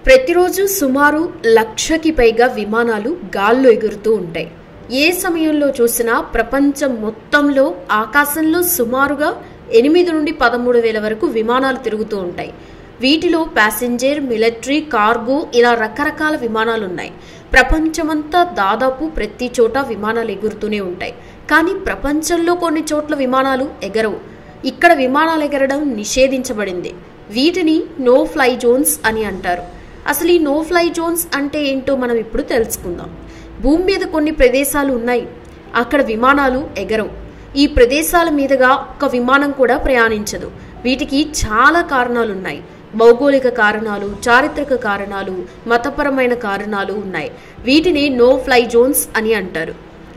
ప్రతిరోజు సుమారు 1,00,000కి పైగా విమానాలు గాల్లో ఎగురుతూ ఉంటాయి. ఏ సమయంలో చూసినా ప్రపంచం మొత్తంలో ఆకాశంలో సుమారుగా 8 నుండి 13,000 వరకు విమానాలు తిరుగుతూ ఉంటాయి. వీటిలో ప్యాసింజర్, మిలిటరీ, కార్గో ఇలా రకరకాల విమానాలు ఉన్నాయి. ప్రపంచమంతా దాదాపు ప్రతి చోట విమానాలు ఎగురుతూనే ఉంటాయి. కానీ ప్రపంచంలో కొన్ని చోట్ల విమానాలు ఎగరవు. ఇక్కడ విమానాలు ఎగరడం నిషేధించబడింది. వీటిని నో ఫ్లై జోన్స్ అని అంటారు. అసలు ఈ నో ఫ్లై జోన్స్ అంటే ఏంటో మనం ఇప్పుడు తెలుసుకుందాం. భూమి మీద కొన్ని ప్రదేశాలు ఉన్నాయి, అక్కడ విమానాలు ఎగరవు. ఈ ప్రదేశాల మీదుగా ఒక్క విమానం కూడా ప్రయాణించదు. వీటికి చాలా కారణాలున్నాయి. భౌగోళిక కారణాలు, చారిత్రక కారణాలు, మతపరమైన కారణాలు ఉన్నాయి. వీటిని నో ఫ్లై జోన్స్ అని అంటారు.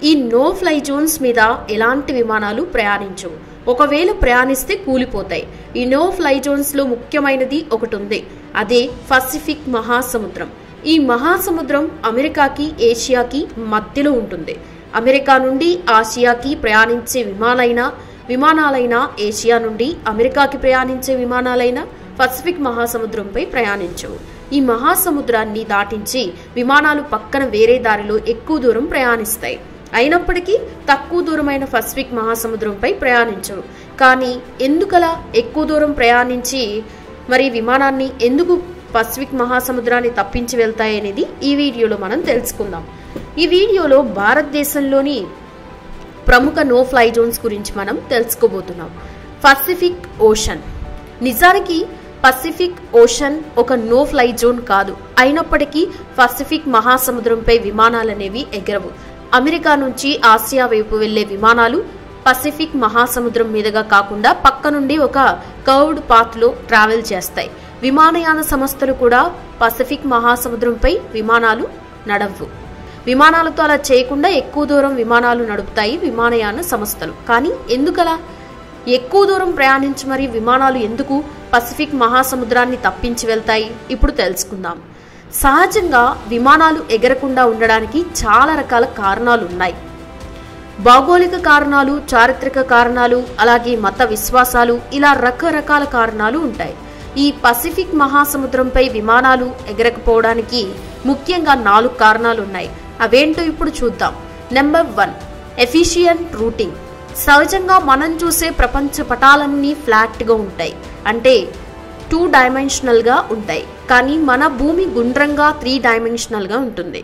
ఈ నో ఫ్లై జోన్స్ మీద ఎలాంటి విమానాలు ప్రయాణించవు. ఒకవేళ ప్రయాణిస్తే కూలిపోతాయి. ఈ నో ఫ్లై జోన్స్ లో ముఖ్యమైనది ఒకటి ఉంది, అదే పసిఫిక్ మహాసముద్రం. ఈ మహాసముద్రం అమెరికాకి, ఏషియాకి మధ్యలో ఉంటుంది. అమెరికా నుండి ఆసియాకి ప్రయాణించే విమానాలైనా ఏషియా నుండి అమెరికాకి ప్రయాణించే విమానాలైనా పసిఫిక్ మహాసముద్రంపై ప్రయాణించవు. ఈ మహాసముద్రాన్ని దాటించి విమానాలు పక్కన వేరే దారిలో ఎక్కువ దూరం ప్రయాణిస్తాయి. అయినప్పటికీ తక్కువ దూరమైన పసిఫిక్ మహాసముద్రంపై ప్రయాణించవు. కానీ ఎందుకలా ఎక్కువ దూరం ప్రయాణించి మరి విమానాన్ని ఎందుకు పసిఫిక్ మహాసముద్రాన్ని తప్పించి వెళ్తాయి అనేది ఈ వీడియోలో మనం తెలుసుకుందాం. ఈ వీడియోలో భారతదేశంలోని ప్రముఖ నో ఫ్లై జోన్స్ గురించి మనం తెలుసుకోబోతున్నాం. Pacific ocean. నిజానికి పసిఫిక్ ఓషన్ ఒక నో ఫ్లై జోన్ కాదు. అయినప్పటికీ పసిఫిక్ మహాసముద్రంపై విమానాలనేవి ఎగరవు. అమెరికా నుంచి ఆసియా వైపు వెళ్లే విమానాలు పసిఫిక్ మహాసముద్రం మీదుగా కాకుండా పక్క నుండి ఒక కర్వ్డ్ పాత్ లో ట్రావెల్ చేస్తాయి. విమానయాన సంస్థలు కూడా పసిఫిక్ మహాసముద్రంపై విమానాలు నడవు. విమానాలతో అలా చేయకుండా ఎక్కువ దూరం విమానాలు నడుపుతాయి విమానయాన సంస్థలు. కానీ ఎందుకలా? ఎక్కువ దూరం ప్రయాణించి మరి విమానాలు ఎందుకు పసిఫిక్ మహాసముద్రాన్ని తప్పించి వెళ్తాయి ఇప్పుడు తెలుసుకుందాం. సహజంగా విమానాలు ఎగరకుండా ఉండడానికి చాలా రకాల కారణాలు ఉన్నాయి. భౌగోళిక కారణాలు, చారిత్రక కారణాలు, అలాగే మత విశ్వాసాలు, ఇలా రకరకాల కారణాలు ఉంటాయి. ఈ పసిఫిక్ మహాసముద్రంపై విమానాలు ఎగరకపోవడానికి ముఖ్యంగా 4 కారణాలు ఉన్నాయి. అవేంటో ఇప్పుడు చూద్దాం. Number 1, efficient routing. సహజంగా మనం చూసే ప్రపంచ పటాలన్నీ ఫ్లాట్ గా ఉంటాయి, అంటే 2 డైమెన్షనల్ గా ఉంటాయి. కానీ మన భూమి గుండ్రంగా 3 డైమెన్షనల్ గా ఉంటుంది.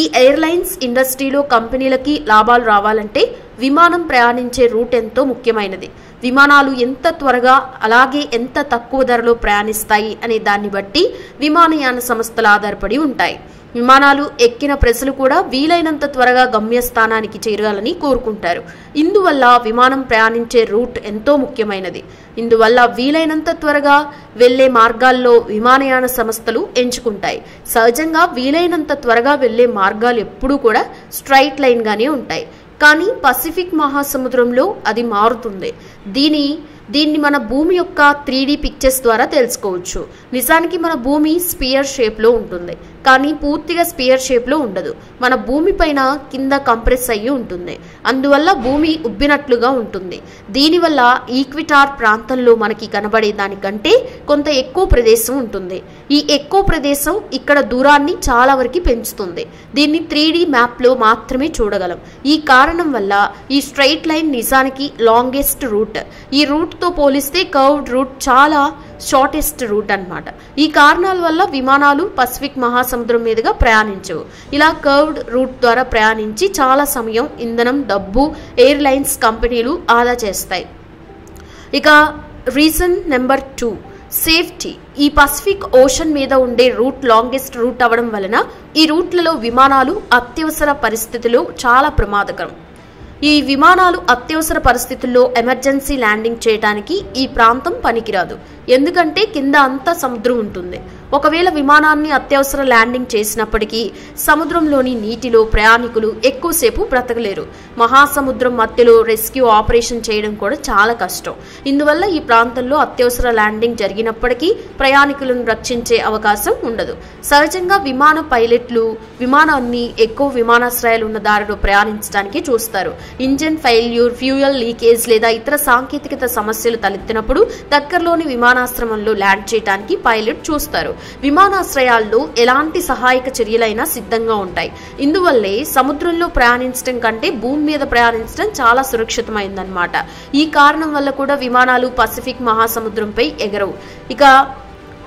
ఈ ఎయిర్లైన్స్ ఇండస్ట్రీలో కంపెనీలకి లాభాలు రావాలంటే విమానం ప్రయాణించే రూట్ ఎంతో ముఖ్యమైనది. విమానాలు ఎంత త్వరగా అలాగే ఎంత తక్కువ ధరలో ప్రయాణిస్తాయి అనే దాన్ని బట్టి విమానయాన సంస్థలు ఆధారపడి ఉంటాయి. విమానాలు ఎక్కిన ప్రజలు కూడా వీలైనంత త్వరగా గమ్యస్థానానికి చేరాలని కోరుకుంటారు. ఇందువల్ల విమానం ప్రయాణించే రూట్ ఎంతో ముఖ్యమైనది. ఇందువల్ల వీలైనంత త్వరగా వెళ్లే మార్గాల్లో విమానయాన సంస్థలు ఎంచుకుంటాయి. సహజంగా వీలైనంత త్వరగా వెళ్లే మార్గాలు ఎప్పుడూ కూడా స్ట్రైట్ లైన్ గానే ఉంటాయి. కానీ పసిఫిక్ మహాసముద్రంలో అది మారుతుంది. దీన్ని మన భూమి యొక్క 3D పిక్చర్స్ ద్వారా తెలుసుకోవచ్చు. నిజానికి మన భూమి స్పియర్ షేప్ లో ఉంటుంది, కానీ పూర్తిగా స్పియర్ షేప్ లో ఉండదు. మన భూమి పైన కింద కంప్రెస్ అయ్యి ఉంటుంది. అందువల్ల భూమి ఉబ్బినట్లుగా ఉంటుంది. దీనివల్ల ఈక్విటార్ ప్రాంతంలో మనకి కనబడే దానికంటే కొంత ఎక్కువ ప్రదేశం ఉంటుంది. ఈ ఎక్కువ ప్రదేశం ఇక్కడ దూరాన్ని చాలా వరకు పెంచుతుంది. దీన్ని 3D మ్యాప్ లో మాత్రమే చూడగలం. ఈ కారణం వల్ల ఈ స్ట్రైట్ లైన్ నిజానికి లాంగెస్ట్ రూట్. ఈ రూట్ తో పోలిస్తే కర్వ్డ్ రూట్ చాలా షార్టెస్ట్ రూట్ అన్నమాట. ఈ కారణాల వల్ల విమానాలు పసిఫిక్ మహాసముద్రం మీదుగా ప్రయాణించవు. ఇలా కర్వ్డ్ రూట్ ద్వారా ప్రయాణించి చాలా సమయం, ఇంధనం, డబ్బు ఎయిర్లైన్స్ కంపెనీలు ఆదా చేస్తాయి. ఇక రీజన్ నెంబర్ 2, సేఫ్టీ. ఈ పసిఫిక్ ఓషన్ మీద ఉండే రూట్ లాంగెస్ట్ రూట్ అవడం వలన ఈ రూట్లలో విమానాలు అత్యవసర పరిస్థితుల్లో చాలా ప్రమాదకరం. ఈ విమానాలు అత్యవసర పరిస్థితుల్లో ఎమర్జెన్సీ ల్యాండింగ్ చేయడానికి ఈ ప్రాంతం పనికిరాదు. ఎందుకంటే కింద అంతా సముద్రం ఉంటుంది. ఒకవేళ విమానాన్ని అత్యవసర ల్యాండింగ్ చేసినప్పటికీ సముద్రంలోని నీటిలో ప్రయాణికులు ఎక్కువసేపు బ్రతకలేరు. మహాసముద్రం మధ్యలో రెస్క్యూ ఆపరేషన్ చేయడం కూడా చాలా కష్టం. ఇందువల్ల ఈ ప్రాంతంలో అత్యవసర ల్యాండింగ్ జరిగినప్పటికీ ప్రయాణికులను రక్షించే అవకాశం ఉండదు. సహజంగా విమాన పైలట్లు విమానాన్ని ఎక్కువ విమానాశ్రయాలు ఉన్న దారిలో ప్రయాణించడానికి చూస్తారు. ఇంజిన్ ఫెయిల్యూర్, ఫ్యూయల్ లీకేజ్ లేదా ఇతర సాంకేతికత సమస్యలు తలెత్తినప్పుడు దగ్గరలోని విమానాశ్రమంలో ల్యాండ్ చేయడానికి పైలట్ చూస్తారు. విమానాశ్రయాల్లో ఎలాంటి సహాయక చర్యలైనా సిద్ధంగా ఉంటాయి. ఇందువల్లే సముద్రంలో ప్రయాణించడం కంటే భూమి మీద ప్రయాణించడం చాలా సురక్షితమైందన్నమాట. ఈ కారణం వల్ల కూడా విమానాలు పసిఫిక్ మహాసముద్రంపై ఎగరవు. ఇక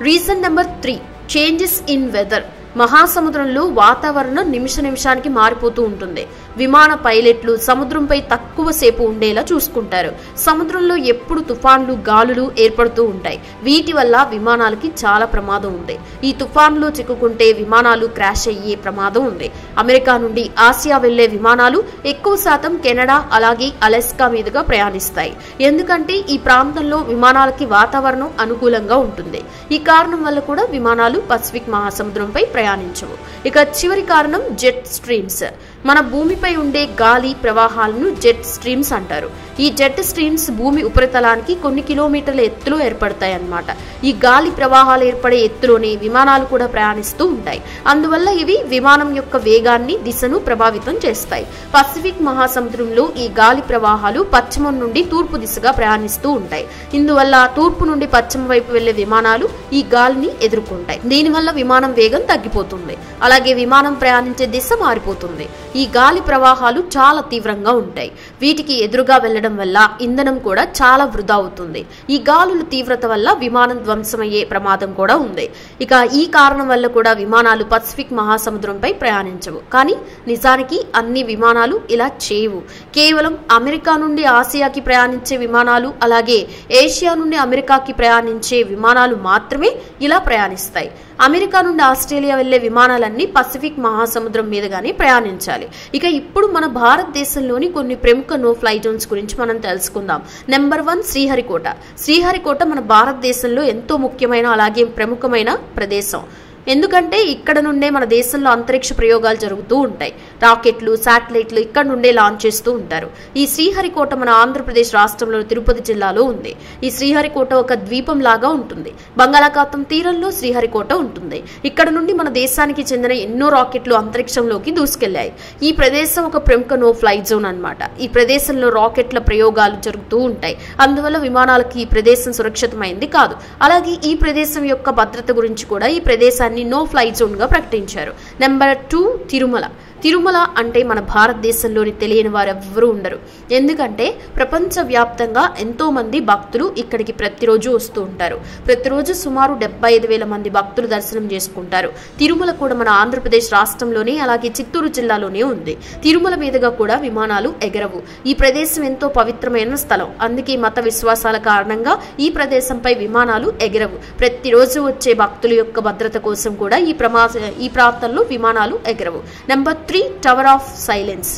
reason number 3, changes in weather. మహాసముద్రంలో వాతావరణం నిమిషానికి మారిపోతూ ఉంటుంది. విమాన పైలట్లు సముద్రంపై తక్కువ సేపు ఉండేలా చూసుకుంటారు. సముద్రంలో ఎప్పుడు తుఫాన్లు, గాలులు ఏర్పడుతూ ఉంటాయి. వీటి వల్ల విమానాలకి చాలా ప్రమాదం ఉంది. ఈ తుఫాన్లో చిక్కుకుంటే విమానాలు క్రాష్ అయ్యే ప్రమాదం ఉంది. అమెరికా నుండి ఆసియా వెళ్లే విమానాలు ఎక్కువ శాతం కెనడా అలాగే అలస్కా మీదుగా ప్రయాణిస్తాయి. ఎందుకంటే ఈ ప్రాంతంలో విమానాలకి వాతావరణం అనుకూలంగా ఉంటుంది. ఈ కారణం వల్ల కూడా విమానాలు పసిఫిక్ మహాసముద్రంపై ప్రయాణించవు. ఇక చివరి కారణం జెట్ స్ట్రీమ్స్. మన భూమిపై ఉండే గాలి ప్రవాహాలను జెట్ స్ట్రీమ్స్ అంటారు. ఈ జెట్ స్ట్రీమ్స్ భూమి ఉపరితలానికి కొన్ని కిలోమీటర్ల ఎత్తులో ఏర్పడతాయి అన్నమాట. ఈ గాలి ప్రవాహాలు ఏర్పడే ఎత్తులోనే విమానాలు కూడా ప్రయాణిస్తూ ఉంటాయి. అందువల్ల ఇవి విమానం యొక్క వేగాన్ని, దిశను ప్రభావితం చేస్తాయి. పసిఫిక్ మహాసముద్రంలో ఈ గాలి ప్రవాహాలు పశ్చిమం నుండి తూర్పు దిశగా ప్రయాణిస్తూ ఉంటాయి. ఇందువల్ల తూర్పు నుండి పశ్చిమ వైపు వెళ్లే విమానాలు ఈ గాలిని ఎదుర్కొంటాయి. దీనివల్ల విమానం వేగం తగ్గిపోతుంది. అలాగే విమానం ప్రయాణించే దిశ మారిపోతుంది. ఈ గాలి ప్రవాహాలు చాలా తీవ్రంగా ఉంటాయి. వీటికి ఎదురుగా వెళ్లడం వల్ల ఇంధనం కూడా చాలా వృధా అవుతుంది. ఈ గాలుల తీవ్రత వల్ల విమానం ధ్వంసమయ్యే ప్రమాదం కూడా ఉంది. ఇక ఈ కారణం వల్ల కూడా విమానాలు పసిఫిక్ మహాసముద్రంపై ప్రయాణించవు. కానీ నిజానికి అన్ని విమానాలు ఇలా చేయవు. కేవలం అమెరికా నుండి ఆసియాకి ప్రయాణించే విమానాలు, అలాగే ఏషియా నుండి అమెరికాకి ప్రయాణించే విమానాలు మాత్రమే ఇలా ప్రయాణిస్తాయి. అమెరికా నుండి ఆస్ట్రేలియా వెళ్లే విమానాలన్నీ పసిఫిక్ మహాసముద్రం మీదుగానే ప్రయాణించాలి. ఇక ఇప్పుడు మన భారతదేశంలోని కొన్ని ప్రముఖ నో ఫ్లై జోన్స్ గురించి మనం తెలుసుకుందాం. నెంబర్ 1, శ్రీహరికోట. శ్రీహరికోట మన భారతదేశంలో ఎంతో ముఖ్యమైన అలాగే ప్రముఖమైన ప్రదేశం. ఎందుకంటే ఇక్కడ నుండే మన దేశంలో అంతరిక్ష ప్రయోగాలు జరుగుతూ ఉంటాయి. రాకెట్లు, శాటిలైట్లు ఇక్కడ నుండే లాంచ్ చేస్తూ ఉంటారు. ఈ శ్రీహరికోట మన ఆంధ్రప్రదేశ్ రాష్ట్రంలోని తిరుపతి జిల్లాలో ఉంది. ఈ శ్రీహరికోట ఒక ద్వీపం లాగా ఉంటుంది. బంగాళాఖాతం తీరంలో శ్రీహరికోట ఉంటుంది. ఇక్కడ నుండి మన దేశానికి చెందిన ఎన్నో రాకెట్లు అంతరిక్షంలోకి దూసుకెళ్లాయి. ఈ ప్రదేశం ఒక ప్రముఖ నో ఫ్లై జోన్ అన్నమాట. ఈ ప్రదేశంలో రాకెట్ల ప్రయోగాలు జరుగుతూ ఉంటాయి. అందువల్ల విమానాలకి ఈ ప్రదేశం సురక్షితమైంది కాదు. అలాగే ఈ ప్రదేశం యొక్క భద్రత గురించి కూడా ఈ ప్రదేశాన్ని నో ఫ్లై జోన్ గా ప్రకటించారు. నెంబర్ 2, తిరుమల. తిరుమల అంటే మన భారతదేశంలోని తెలియని వారు ఎవ్వరూ ఉండరు. ఎందుకంటే ప్రపంచవ్యాప్తంగా ఎంతో మంది భక్తులు ఇక్కడికి ప్రతిరోజు వస్తూ ఉంటారు. ప్రతిరోజు సుమారు 75,000 మంది భక్తులు దర్శనం చేసుకుంటారు. తిరుమల కూడా మన ఆంధ్రప్రదేశ్ రాష్ట్రంలోనే అలాగే చిత్తూరు జిల్లాలోనే ఉంది. తిరుమల మీదుగా కూడా విమానాలు ఎగరవు. ఈ ప్రదేశం ఎంతో పవిత్రమైన స్థలం. అందుకే మత విశ్వాసాల కారణంగా ఈ ప్రదేశంపై విమానాలు ఎగరవు. ప్రతిరోజు వచ్చే భక్తుల యొక్క భద్రత కోసం కూడా ఈ ప్రాంతంలో విమానాలు ఎగరవు. Number 3, tower of silence.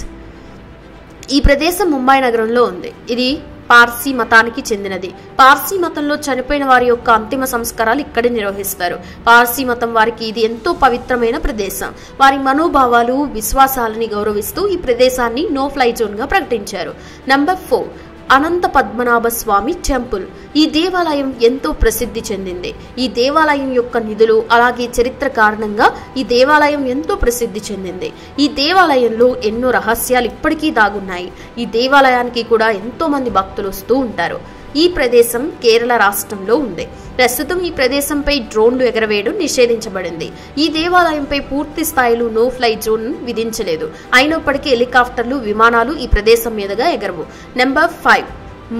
ఈ ప్రదేశం ముంబై నగరంలో ఉంది. ఇది పార్సీ మతానికి చెందినది. పార్సీ మతంలో చనిపోయిన వారి యొక్క అంతిమ సంస్కారాలు ఇక్కడే నిర్వహిస్తారు. పార్సీ మతం వారికి ఇది ఎంతో పవిత్రమైన ప్రదేశం. వారి మనోభావాలు, విశ్వాసాలని గౌరవిస్తూ ఈ ప్రదేశాన్ని నో ఫ్లై జోన్ గా ప్రకటించారు. నెంబర్ 4, అనంత పద్మనాభ స్వామి టెంపుల్. ఈ దేవాలయం ఎంతో ప్రసిద్ధి చెందింది. ఈ దేవాలయం యొక్క నిధులు అలాగే చరిత్ర కారణంగా ఈ దేవాలయం ఎంతో ప్రసిద్ధి చెందింది. ఈ దేవాలయంలో ఎన్నో రహస్యాలు ఇప్పటికీ దాగున్నాయి. ఈ దేవాలయానికి కూడా ఎంతో మంది భక్తులు వస్తూ ఉంటారు. ఈ ప్రదేశం కేరళ రాష్ట్రంలో ఉంది. ప్రస్తుతం ఈ ప్రదేశంపై డ్రోన్లు ఎగరవేయడం నిషేధించబడింది. ఈ దేవాలయంపై పూర్తి స్థాయిలో నో ఫ్లై జోన్ విధించలేదు. అయినప్పటికీ హెలికాప్టర్లు, విమానాలు ఈ ప్రదేశం మీదుగా ఎగరవు. Number 5,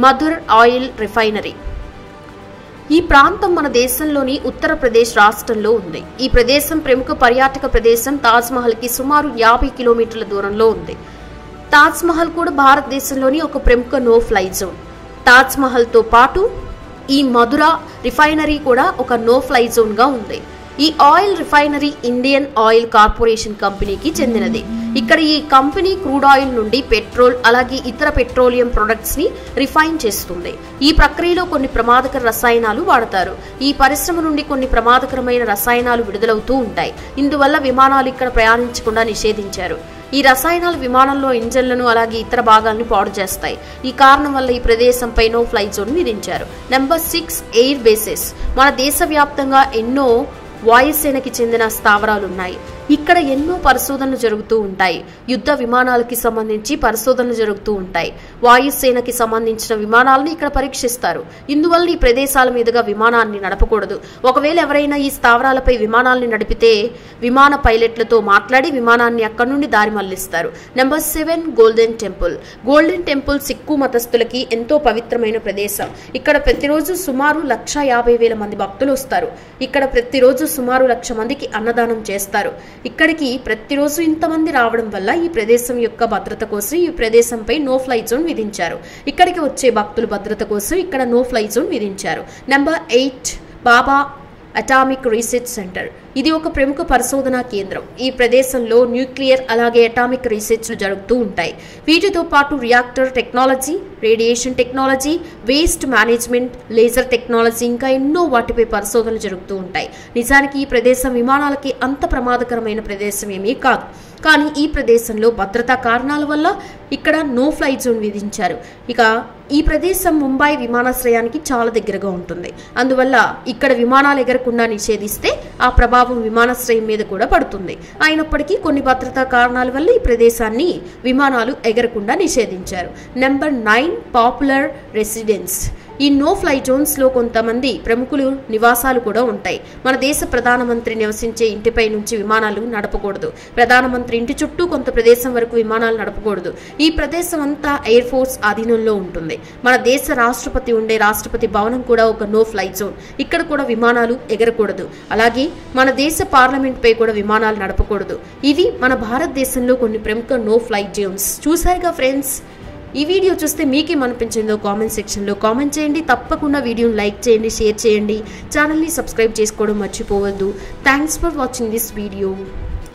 Mathura oil refinery. ఈ ప్రాంతం మన దేశంలోని ఉత్తరప్రదేశ్ రాష్ట్రంలో ఉంది. ఈ ప్రదేశం ప్రముఖ పర్యాటక ప్రదేశం తాజ్ మహల్ కి సుమారు 50 కిలోమీటర్ల దూరంలో ఉంది. తాజ్ మహల్ కూడా భారతదేశంలోని ఒక ప్రముఖ no fly zone. Taj Mahal తో పాటు ఈ మధుర రిఫైనరీ కూడా ఒక నో ఫ్లై జోన్ గా ఉంది. ఈ oil refinery Indian oil corporation కంపెనీకి చెందినది. ఇక్కడ ఈ కంపెనీ క్రూడ్ ఆయిల్ నుండి పెట్రోల్ అలాగే ఇతర పెట్రోలియం ప్రొడక్ట్స్ ని రిఫైన్ చేస్తుంది. ఈ ప్రక్రియలో కొన్ని ప్రమాదకర రసాయనాలు వాడతారు. ఈ పరిశ్రమ నుండి కొన్ని ప్రమాదకరమైన రసాయనాలు విడుదలవుతూ ఉంటాయి. ఇందువల్ల విమానాలు ఇక్కడ ప్రయాణించకుండా నిషేధించారు. ఈ రసాయనాలు విమానంలో ఇంజన్లను అలాగే ఇతర భాగాలను పాడు చేస్తాయి. ఈ కారణం వల్ల ఈ ప్రదేశంపై నో ఫ్లై జోన్ విధించారు. Number 6, air bases. మన దేశవ్యాప్తంగా ఎన్నో వాయుసేనకి చెందిన స్థావరాలు ఉన్నాయి. ఇక్కడ ఎన్నో పరిశోధనలు జరుగుతూ ఉంటాయి. యుద్ధ విమానాలకి సంబంధించి పరిశోధనలు జరుగుతూ ఉంటాయి. వాయుసేనకి సంబంధించిన విమానాలను ఇక్కడ పరీక్షిస్తారు. ఇందువల్ల ఈ ప్రదేశాల మీదుగా విమానాన్ని నడపకూడదు. ఒకవేళ ఎవరైనా ఈ స్థావరాలపై విమానాలను నడిపితే విమాన పైలట్లతో మాట్లాడి విమానాన్ని అక్కడి నుండి దారి మళ్లిస్తారు. Number 7 Golden Temple. Golden Temple సిక్కు మతస్థులకి ఎంతో పవిత్రమైన ప్రదేశం. ఇక్కడ ప్రతిరోజు సుమారు 150,000 మంది భక్తులు వస్తారు. ఇక్కడ ప్రతిరోజు సుమారు 1,00,000 మందికి అన్నదానం చేస్తారు. ఇక్కడికి ప్రతిరోజు ఇంతమంది రావడం వల్ల ఈ ప్రదేశం యొక్క భద్రత కోసం ఈ ప్రదేశంపై నో ఫ్లై జోన్ విధించారు. ఇక్కడికి వచ్చే భక్తుల భద్రత కోసం ఇక్కడ నో ఫ్లై జోన్ విధించారు. నెంబర్ 8 బాబా అటామిక్ రీసెర్చ్ సెంటర్. ఇది ఒక ప్రముఖ పరిశోధనా కేంద్రం. ఈ ప్రదేశంలో న్యూక్లియర్ అలాగే అటామిక్ రీసెర్చ్లు జరుగుతూ ఉంటాయి. వీటితో పాటు reactor technology, radiation technology, waste management, laser technology ఇంకా ఎన్నో వాటిపై పరిశోధనలు జరుగుతూ ఉంటాయి. నిజానికి ఈ ప్రదేశం విమానాలకి అంత ప్రమాదకరమైన ప్రదేశం ఏమీ కాదు. కానీ ఈ ప్రదేశంలో భద్రతా కారణాల వల్ల ఇక్కడ నో ఫ్లై జోన్ విధించారు. ఇక ఈ ప్రదేశం ముంబై విమానాశ్రయానికి చాలా దగ్గరగా ఉంటుంది. అందువల్ల ఇక్కడ విమానాలు ఎగరకుండా నిషేధిస్తే ఆ ప్రభావం విమానాశ్రయం మీద కూడా పడుతుంది. అయినప్పటికీ కొన్ని భద్రతా కారణాల వల్ల ఈ ప్రదేశాన్ని విమానాలు ఎగరకుండా నిషేధించారు. Number 9 popular residence. ఈ నో ఫ్లై జోన్స్ లో కొంతమంది ప్రముఖులు నివాసాలు కూడా ఉంటాయి. మన దేశ ప్రధానమంత్రి నివసించే ఇంటిపై నుంచి విమానాలు నడపకూడదు. ప్రధానమంత్రి ఇంటి చుట్టూ కొంత ప్రదేశం వరకు విమానాలు నడపకూడదు. ఈ ప్రదేశం అంతా ఎయిర్ ఫోర్స్ ఆధీనంలో ఉంటుంది. మన దేశ రాష్ట్రపతి ఉండే రాష్ట్రపతి భవనం కూడా ఒక నో ఫ్లై జోన్. ఇక్కడ కూడా విమానాలు ఎగరకూడదు. అలాగే మన దేశ పార్లమెంట్ పై కూడా విమానాలు నడపకూడదు. ఇవి మన భారతదేశంలో కొన్ని ప్రముఖ నో ఫ్లై జోన్స్. చూసారుగా ఫ్రెండ్స్, ఈ వీడియో చూస్తే మీకేమనిపించిందో కామెంట్ సెక్షన్లో కామెంట్ చేయండి. తప్పకుండా వీడియోని లైక్ చేయండి, షేర్ చేయండి. ఛానల్ని సబ్స్క్రైబ్ చేసుకోవడం మర్చిపోవద్దు. Thanks for watching this video.